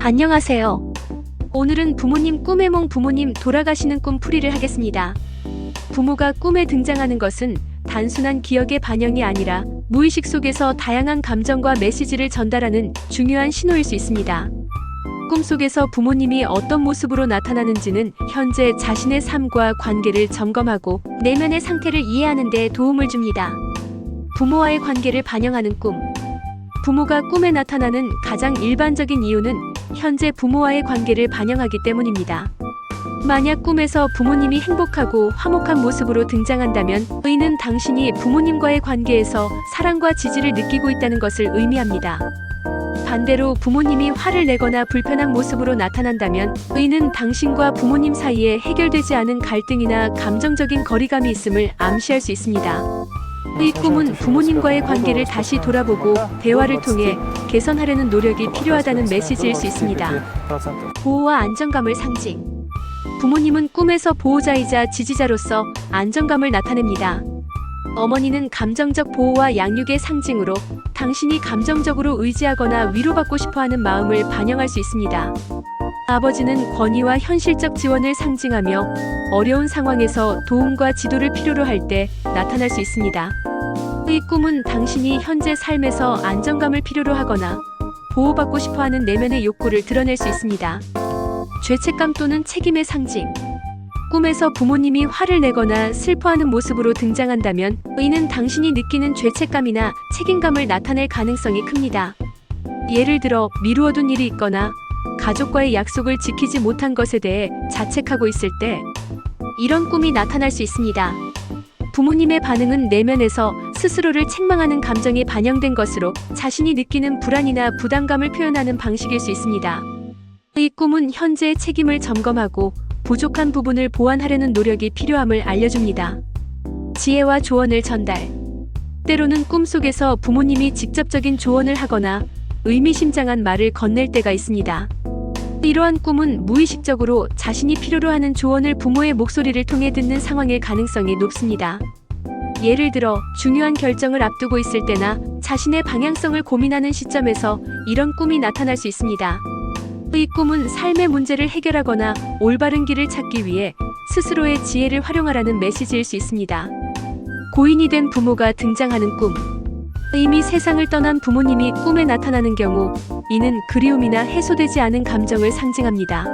안녕하세요. 오늘은 부모님 꿈의 몽 부모님 돌아가시는 꿈 풀이를 하겠습니다. 부모가 꿈에 등장하는 것은 단순한 기억의 반영이 아니라 무의식 속에서 다양한 감정과 메시지를 전달하는 중요한 신호일 수 있습니다. 꿈속에서 부모님이 어떤 모습으로 나타나는지는 현재 자신의 삶과 관계를 점검하고 내면의 상태를 이해하는 데 도움을 줍니다. 부모와의 관계를 반영하는 꿈. 부모가 꿈에 나타나는 가장 일반적인 이유는 현재 부모와의 관계를 반영하기 때문입니다. 만약 꿈에서 부모님이 행복하고 화목한 모습으로 등장한다면 이는 당신이 부모님과의 관계에서 사랑과 지지를 느끼고 있다는 것을 의미합니다. 반대로 부모님이 화를 내거나 불편한 모습으로 나타난다면 이는 당신과 부모님 사이에 해결되지 않은 갈등이나 감정적인 거리감이 있음을 암시할 수 있습니다. 이 꿈은 부모님과의 관계를 다시 돌아보고 대화를 통해 개선하려는 노력이 필요하다는 메시지일 수 있습니다. 보호와 안정감을 상징. 부모님은 꿈에서 보호자이자 지지자로서 안정감을 나타냅니다. 어머니는 감정적 보호와 양육의 상징으로 당신이 감정적으로 의지하거나 위로받고 싶어하는 마음을 반영할 수 있습니다. 아버지는 권위와 현실적 지원을 상징하며 어려운 상황에서 도움과 지도를 필요로 할 때 나타날 수 있습니다. 이 꿈은 당신이 현재 삶에서 안정감을 필요로 하거나 보호받고 싶어하는 내면의 욕구를 드러낼 수 있습니다. 죄책감 또는 책임의 상징. 꿈에서 부모님이 화를 내거나 슬퍼하는 모습으로 등장한다면 이는 당신이 느끼는 죄책감이나 책임감을 나타낼 가능성이 큽니다. 예를 들어 미루어둔 일이 있거나 가족과의 약속을 지키지 못한 것에 대해 자책하고 있을 때 이런 꿈이 나타날 수 있습니다. 부모님의 반응은 내면에서 스스로를 책망하는 감정이 반영된 것으로 자신이 느끼는 불안이나 부담감을 표현하는 방식일 수 있습니다. 이 꿈은 현재의 책임을 점검하고 부족한 부분을 보완하려는 노력이 필요함을 알려줍니다. 지혜와 조언을 전달. 때로는 꿈속에서 부모님이 직접적인 조언을 하거나 의미심장한 말을 건넬 때가 있습니다. 이러한 꿈은 무의식적으로 자신이 필요로 하는 조언을 부모의 목소리를 통해 듣는 상황일 가능성이 높습니다. 예를 들어 중요한 결정을 앞두고 있을 때나 자신의 방향성을 고민하는 시점에서 이런 꿈이 나타날 수 있습니다. 이 꿈은 삶의 문제를 해결하거나 올바른 길을 찾기 위해 스스로의 지혜를 활용하라는 메시지일 수 있습니다. 고인이 된 부모가 등장하는 꿈. 이미 세상을 떠난 부모님이 꿈에 나타나는 경우 이는 그리움이나 해소되지 않은 감정을 상징합니다.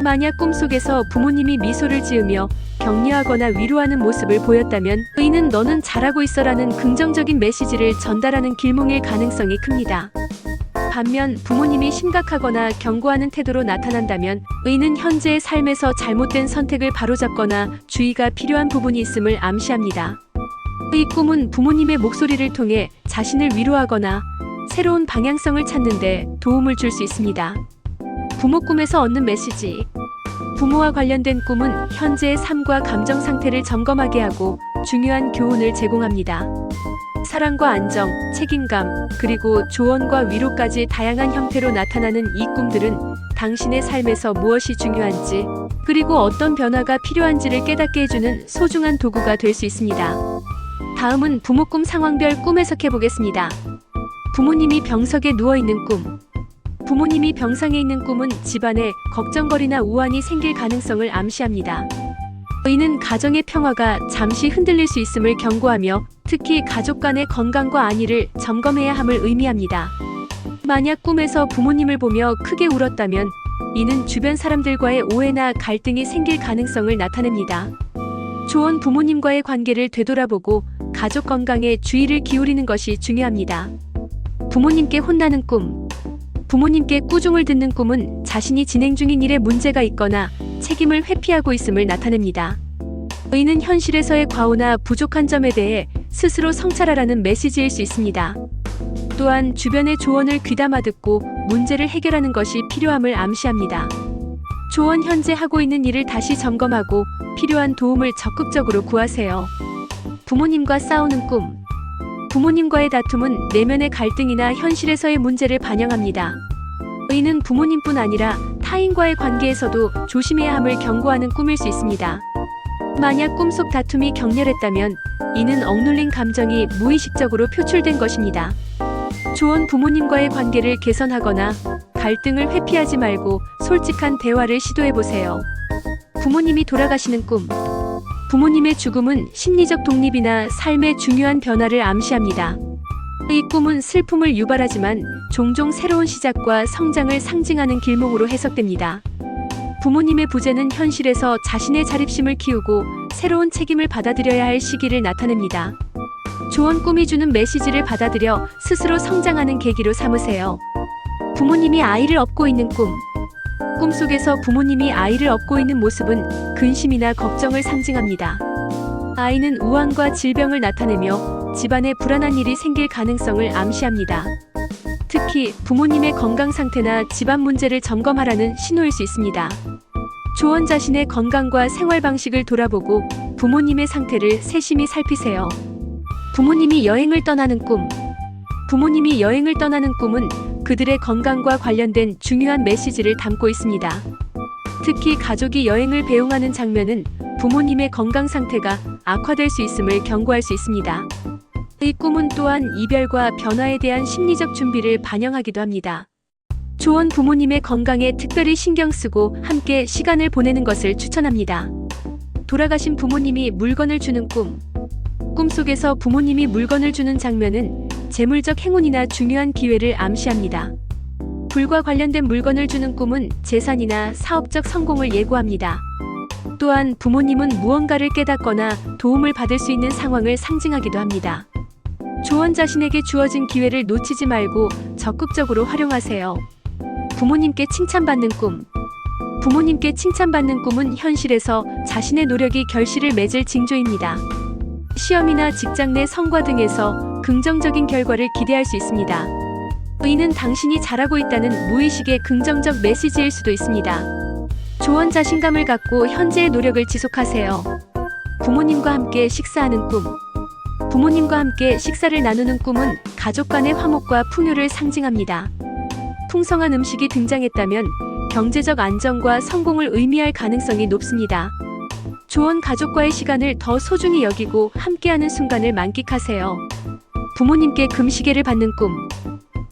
만약 꿈속에서 부모님이 미소를 지으며 격려하거나 위로하는 모습을 보였다면 이는 너는 잘하고 있어라는 긍정적인 메시지를 전달하는 길몽일 가능성이 큽니다. 반면 부모님이 심각하거나 경고하는 태도로 나타난다면 이는 현재의 삶에서 잘못된 선택을 바로잡거나 주의가 필요한 부분이 있음을 암시합니다. 이 꿈은 부모님의 목소리를 통해 자신을 위로하거나 새로운 방향성을 찾는 데 도움을 줄 수 있습니다. 부모 꿈에서 얻는 메시지. 부모와 관련된 꿈은 현재의 삶과 감정 상태를 점검하게 하고 중요한 교훈을 제공합니다. 사랑과 안정, 책임감, 그리고 조언과 위로까지 다양한 형태로 나타나는 이 꿈들은 당신의 삶에서 무엇이 중요한지, 그리고 어떤 변화가 필요한지를 깨닫게 해주는 소중한 도구가 될 수 있습니다. 다음은 부모 꿈 상황별 꿈 해석해 보겠습니다. 부모님이 병석에 누워있는 꿈. 부모님이 병상에 있는 꿈은 집안에 걱정거리나 우환이 생길 가능성을 암시합니다. 이는 가정의 평화가 잠시 흔들릴 수 있음을 경고하며 특히 가족 간의 건강과 안위를 점검해야 함을 의미합니다. 만약 꿈에서 부모님을 보며 크게 울었다면 이는 주변 사람들과의 오해나 갈등이 생길 가능성을 나타냅니다. 조언. 부모님과의 관계를 되돌아보고 가족 건강에 주의를 기울이는 것이 중요합니다. 부모님께 혼나는 꿈. 부모님께 꾸중을 듣는 꿈은 자신이 진행 중인 일에 문제가 있거나 책임을 회피하고 있음을 나타냅니다. 이는 현실에서의 과오나 부족한 점에 대해 스스로 성찰하라는 메시지일 수 있습니다. 또한 주변의 조언을 귀담아 듣고 문제를 해결하는 것이 필요함을 암시합니다. 조언. 현재 하고 있는 일을 다시 점검하고 필요한 도움을 적극적으로 구하세요. 부모님과 싸우는 꿈. 부모님과의 다툼은 내면의 갈등이나 현실에서의 문제를 반영합니다. 이는 부모님뿐 아니라 타인과의 관계에서도 조심해야 함을 경고하는 꿈일 수 있습니다. 만약 꿈속 다툼이 격렬했다면 이는 억눌린 감정이 무의식적으로 표출된 것입니다. 조언. 부모님과의 관계를 개선하거나 갈등을 회피하지 말고 솔직한 대화를 시도해보세요. 부모님이 돌아가시는 꿈. 부모님의 죽음은 심리적 독립이나 삶의 중요한 변화를 암시합니다. 이 꿈은 슬픔을 유발하지만 종종 새로운 시작과 성장을 상징하는 길목으로 해석됩니다. 부모님의 부재는 현실에서 자신의 자립심을 키우고 새로운 책임을 받아들여야 할 시기를 나타냅니다. 조언 꿈이 주는 메시지를 받아들여 스스로 성장하는 계기로 삼으세요. 부모님이 아이를 업고 있는 꿈. 꿈속에서 부모님이 아이를 업고 있는 모습은 근심이나 걱정을 상징합니다. 아이는 우환과 질병을 나타내며 집안에 불안한 일이 생길 가능성을 암시합니다. 특히 부모님의 건강 상태나 집안 문제를 점검하라는 신호일 수 있습니다. 조언 자신의 건강과 생활 방식을 돌아보고 부모님의 상태를 세심히 살피세요. 부모님이 여행을 떠나는 꿈. 부모님이 여행을 떠나는 꿈은 그들의 건강과 관련된 중요한 메시지를 담고 있습니다. 특히 가족이 여행을 배웅하는 장면은 부모님의 건강 상태가 악화될 수 있음을 경고할 수 있습니다. 이 꿈은 또한 이별과 변화에 대한 심리적 준비를 반영하기도 합니다. 조언 부모님의 건강에 특별히 신경 쓰고 함께 시간을 보내는 것을 추천합니다. 돌아가신 부모님이 물건을 주는 꿈. 꿈속에서 부모님이 물건을 주는 장면은 재물적 행운이나 중요한 기회를 암시합니다. 불과 관련된 물건을 주는 꿈은 재산이나 사업적 성공을 예고합니다. 또한 부모님은 무언가를 깨닫거나 도움을 받을 수 있는 상황을 상징하기도 합니다. 조언 자신에게 주어진 기회를 놓치지 말고 적극적으로 활용하세요. 부모님께 칭찬받는 꿈. 부모님께 칭찬받는 꿈은 현실에서 자신의 노력이 결실을 맺을 징조입니다. 시험이나 직장 내 성과 등에서 긍정적인 결과를 기대할 수 있습니다. 이는 당신이 잘하고 있다는 무의식의 긍정적 메시지일 수도 있습니다. 조언 자신감을 갖고 현재의 노력을 지속하세요. 부모님과 함께 식사하는 꿈. 부모님과 함께 식사를 나누는 꿈은 가족 간의 화목과 풍요를 상징합니다. 풍성한 음식이 등장했다면 경제적 안정과 성공을 의미할 가능성이 높습니다. 조언 가족과의 시간을 더 소중히 여기고 함께하는 순간을 만끽하세요. 부모님께 금시계를 받는 꿈.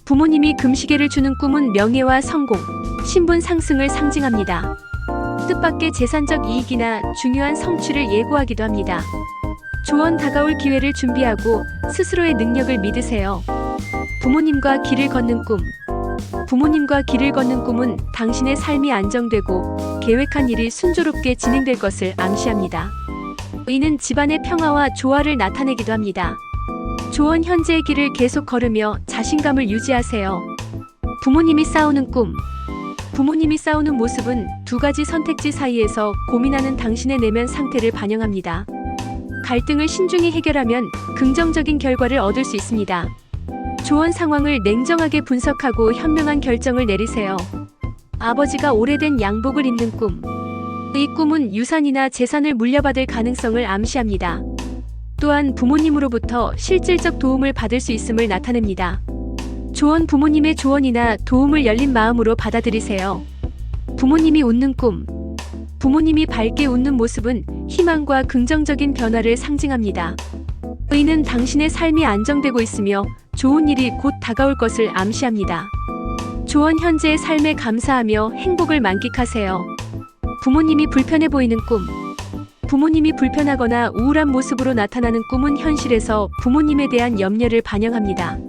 부모님이 금시계를 주는 꿈은 명예와 성공, 신분 상승을 상징합니다. 뜻밖의 재산적 이익이나 중요한 성취를 예고하기도 합니다. 조언 다가올 기회를 준비하고 스스로의 능력을 믿으세요. 부모님과 길을 걷는 꿈. 부모님과 길을 걷는 꿈은 당신의 삶이 안정되고 계획한 일이 순조롭게 진행될 것을 암시합니다. 이는 집안의 평화와 조화를 나타내기도 합니다. 조언 현재의 길을 계속 걸으며 자신감을 유지하세요. 부모님이 싸우는 꿈. 부모님이 싸우는 모습은 두 가지 선택지 사이에서 고민하는 당신의 내면 상태를 반영합니다. 갈등을 신중히 해결하면 긍정적인 결과를 얻을 수 있습니다. 조언 상황을 냉정하게 분석하고 현명한 결정을 내리세요. 아버지가 오래된 양복을 입는 꿈. 이 꿈은 유산이나 재산을 물려받을 가능성을 암시합니다. 또한 부모님으로부터 실질적 도움을 받을 수 있음을 나타냅니다. 조언 부모님의 조언이나 도움을 열린 마음으로 받아들이세요. 부모님이 웃는 꿈. 부모님이 밝게 웃는 모습은 희망과 긍정적인 변화를 상징합니다. 이는 당신의 삶이 안정되고 있으며 좋은 일이 곧 다가올 것을 암시합니다. 조언 현재의 삶에 감사하며 행복을 만끽하세요. 부모님이 불편해 보이는 꿈. 부모님이 불편하거나 우울한 모습으로 나타나는 꿈은 현실에서 부모님에 대한 염려를 반영합니다.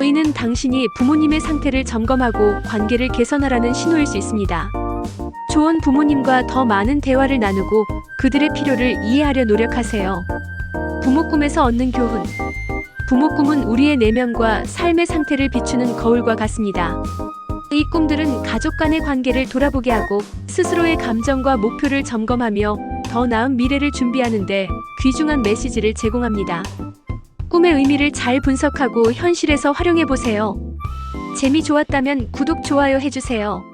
이는 당신이 부모님의 상태를 점검하고 관계를 개선하라는 신호일 수 있습니다. 조언 부모님과 더 많은 대화를 나누고 그들의 필요를 이해하려 노력하세요. 부모 꿈에서 얻는 교훈. 부모 꿈은 우리의 내면과 삶의 상태를 비추는 거울과 같습니다. 이 꿈들은 가족 간의 관계를 돌아보게 하고 스스로의 감정과 목표를 점검하며 더 나은 미래를 준비하는 데 귀중한 메시지를 제공합니다. 꿈의 의미를 잘 분석하고 현실에서 활용해 보세요. 재미 좋았다면 구독, 좋아요 해주세요.